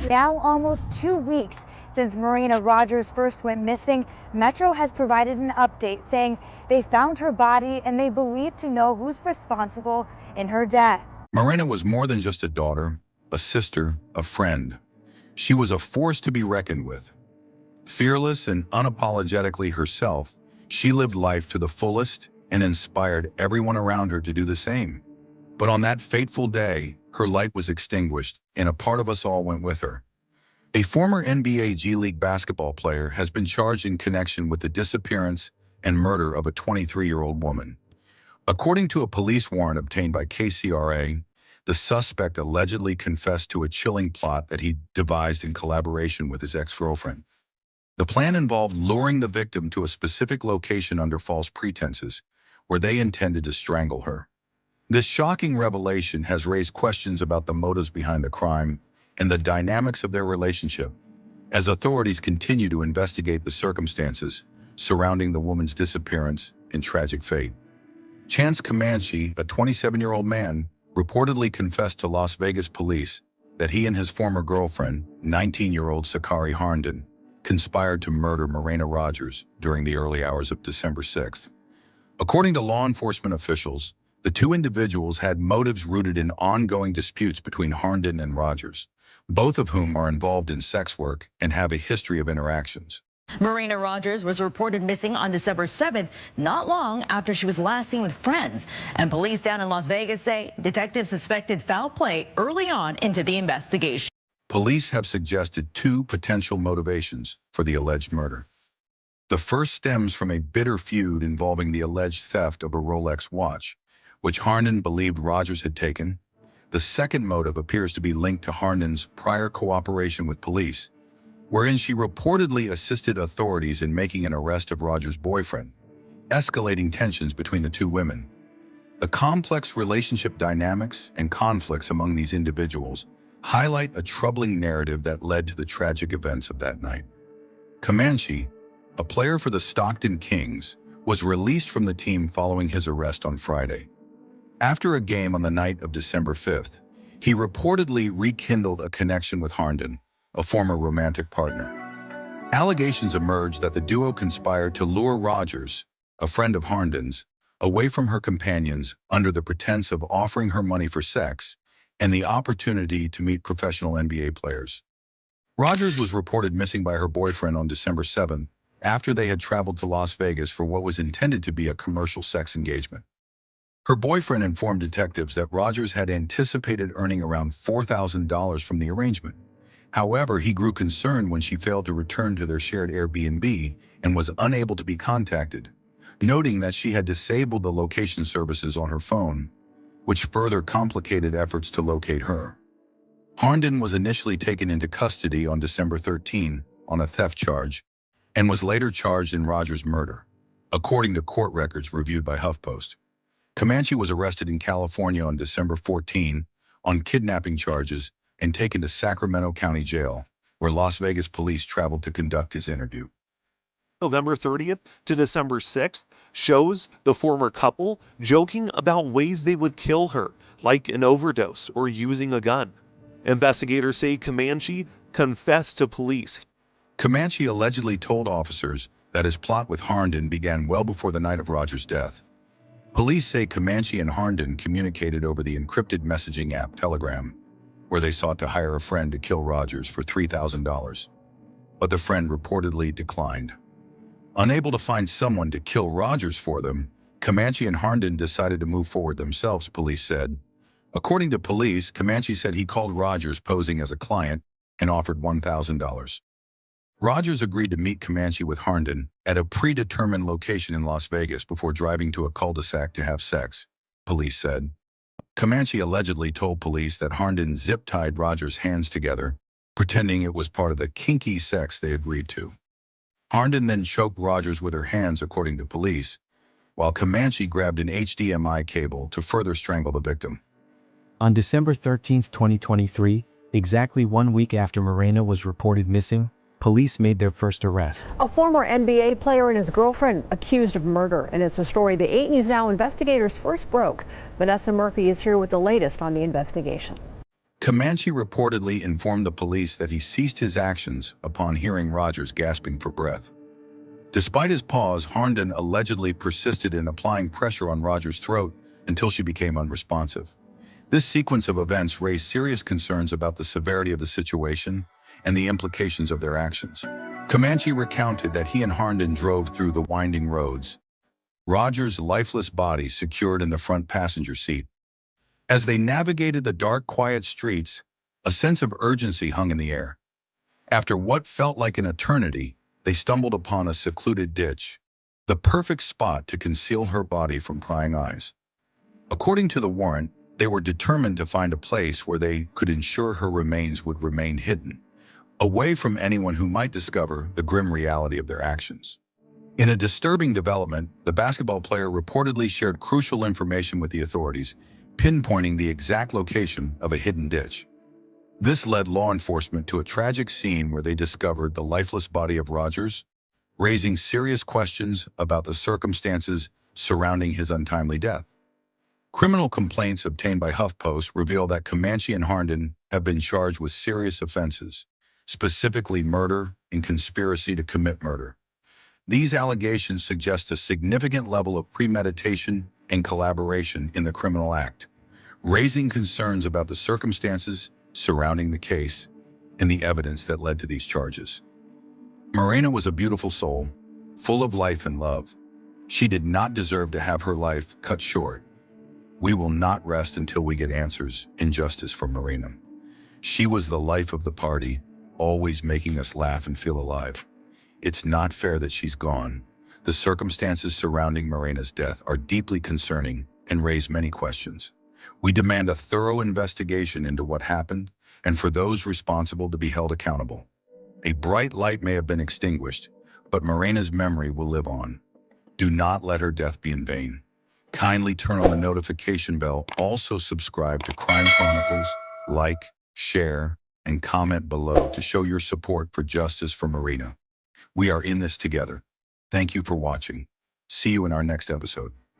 Now almost 2 weeks since Marina Rodgers first went missing, Metro has provided an update saying they found her body and they believe to know who's responsible in her death. Marina was more than just a daughter, a sister, a friend. She was a force to be reckoned with. Fearless and unapologetically herself, she lived life to the fullest and inspired everyone around her to do the same. But on that fateful day, her light was extinguished and a part of us all went with her. A former NBA G League basketball player has been charged in connection with the disappearance and murder of a 23-year-old woman. According to a police warrant obtained by KCRA, the suspect allegedly confessed to a chilling plot that he devised in collaboration with his ex-girlfriend. The plan involved luring the victim to a specific location under false pretenses, where they intended to strangle her. This shocking revelation has raised questions about the motives behind the crime and the dynamics of their relationship, as authorities continue to investigate the circumstances surrounding the woman's disappearance and tragic fate. Chance Comanche, a 27-year-old man, reportedly confessed to Las Vegas police that he and his former girlfriend, 19-year-old Sakari Harnden, conspired to murder Marina Rodgers during the early hours of December 6th. According to law enforcement officials, the two individuals had motives rooted in ongoing disputes between Harnden and Rodgers, both of whom are involved in sex work and have a history of interactions. Marina Rodgers was reported missing on December 7th, not long after she was last seen with friends. And police down in Las Vegas say detectives suspected foul play early on into the investigation. Police have suggested two potential motivations for the alleged murder. The first stems from a bitter feud involving the alleged theft of a Rolex watch, which Harnden believed Rodgers had taken. The second motive appears to be linked to Harnden's prior cooperation with police, wherein she reportedly assisted authorities in making an arrest of Rodgers' boyfriend, escalating tensions between the two women. The complex relationship dynamics and conflicts among these individuals highlight a troubling narrative that led to the tragic events of that night. Comanche, a player for the Stockton Kings, was released from the team following his arrest on Friday. After a game on the night of December 5th, he reportedly rekindled a connection with Harnden, a former romantic partner. Allegations emerged that the duo conspired to lure Rodgers, a friend of Harden's, away from her companions under the pretense of offering her money for sex and the opportunity to meet professional NBA players. Rodgers was reported missing by her boyfriend on December 7th after they had traveled to Las Vegas for what was intended to be a commercial sex engagement. Her boyfriend informed detectives that Rodgers had anticipated earning around $4,000 from the arrangement. However, he grew concerned when she failed to return to their shared Airbnb and was unable to be contacted, noting that she had disabled the location services on her phone, which further complicated efforts to locate her. Harnden was initially taken into custody on December 13 on a theft charge and was later charged in Rodgers' murder, according to court records reviewed by HuffPost. Comanche was arrested in California on December 14 on kidnapping charges and taken to Sacramento County Jail, where Las Vegas police traveled to conduct his interview. November 30th to December 6th shows the former couple joking about ways they would kill her, like an overdose or using a gun. Investigators say Comanche confessed to police. Comanche allegedly told officers that his plot with Harnden began well before the night of Rodgers' death. Police say Comanche and Harnden communicated over the encrypted messaging app Telegram, where they sought to hire a friend to kill Rodgers for $3,000. But the friend reportedly declined. Unable to find someone to kill Rodgers for them, Comanche and Harnden decided to move forward themselves, police said. According to police, Comanche said he called Rodgers posing as a client and offered $1,000. Rodgers agreed to meet Comanche with Harnden at a predetermined location in Las Vegas before driving to a cul-de-sac to have sex, police said. Comanche allegedly told police that Harnden zip-tied Rodgers' hands together, pretending it was part of the kinky sex they agreed to. Harnden then choked Rodgers with her hands, according to police, while Comanche grabbed an HDMI cable to further strangle the victim. On December 13, 2023, exactly 1 week after Marina was reported missing, police made their first arrest. A former NBA player and his girlfriend accused of murder, and it's a story the 8 News Now investigators first broke. Vanessa Murphy is here with the latest on the investigation. Comanche reportedly informed the police that he ceased his actions upon hearing Rodgers gasping for breath. Despite his pause, Harnden allegedly persisted in applying pressure on Rodgers' throat until she became unresponsive. This sequence of events raised serious concerns about the severity of the situation and the implications of their actions. Comanche recounted that he and Harnden drove through the winding roads, Rodgers' lifeless body secured in the front passenger seat. As they navigated the dark, quiet streets, a sense of urgency hung in the air. After what felt like an eternity, they stumbled upon a secluded ditch, the perfect spot to conceal her body from prying eyes. According to the warrant, they were determined to find a place where they could ensure her remains would remain hidden, away from anyone who might discover the grim reality of their actions. In a disturbing development, the basketball player reportedly shared crucial information with the authorities, pinpointing the exact location of a hidden ditch. This led law enforcement to a tragic scene where they discovered the lifeless body of Rodgers, raising serious questions about the circumstances surrounding his untimely death. Criminal complaints obtained by HuffPost reveal that Comanche and Harnden have been charged with serious offenses, specifically murder and conspiracy to commit murder. These allegations suggest a significant level of premeditation and collaboration in the criminal act, raising concerns about the circumstances surrounding the case and the evidence that led to these charges. Morena was a beautiful soul, full of life and love. She did not deserve to have her life cut short. We will not rest until we get answers and justice for Morena. She was the life of the party, always making us laugh and feel alive. It's not fair that she's gone. The circumstances surrounding Morena's death are deeply concerning and raise many questions. We demand a thorough investigation into what happened and for those responsible to be held accountable. A bright light may have been extinguished, but Morena's memory will live on. Do not let her death be in vain. Kindly turn on the notification bell. Also subscribe to Crime Chronicles, like, share, and comment below to show your support for justice for Morena. We are in this together. Thank you for watching. See you in our next episode.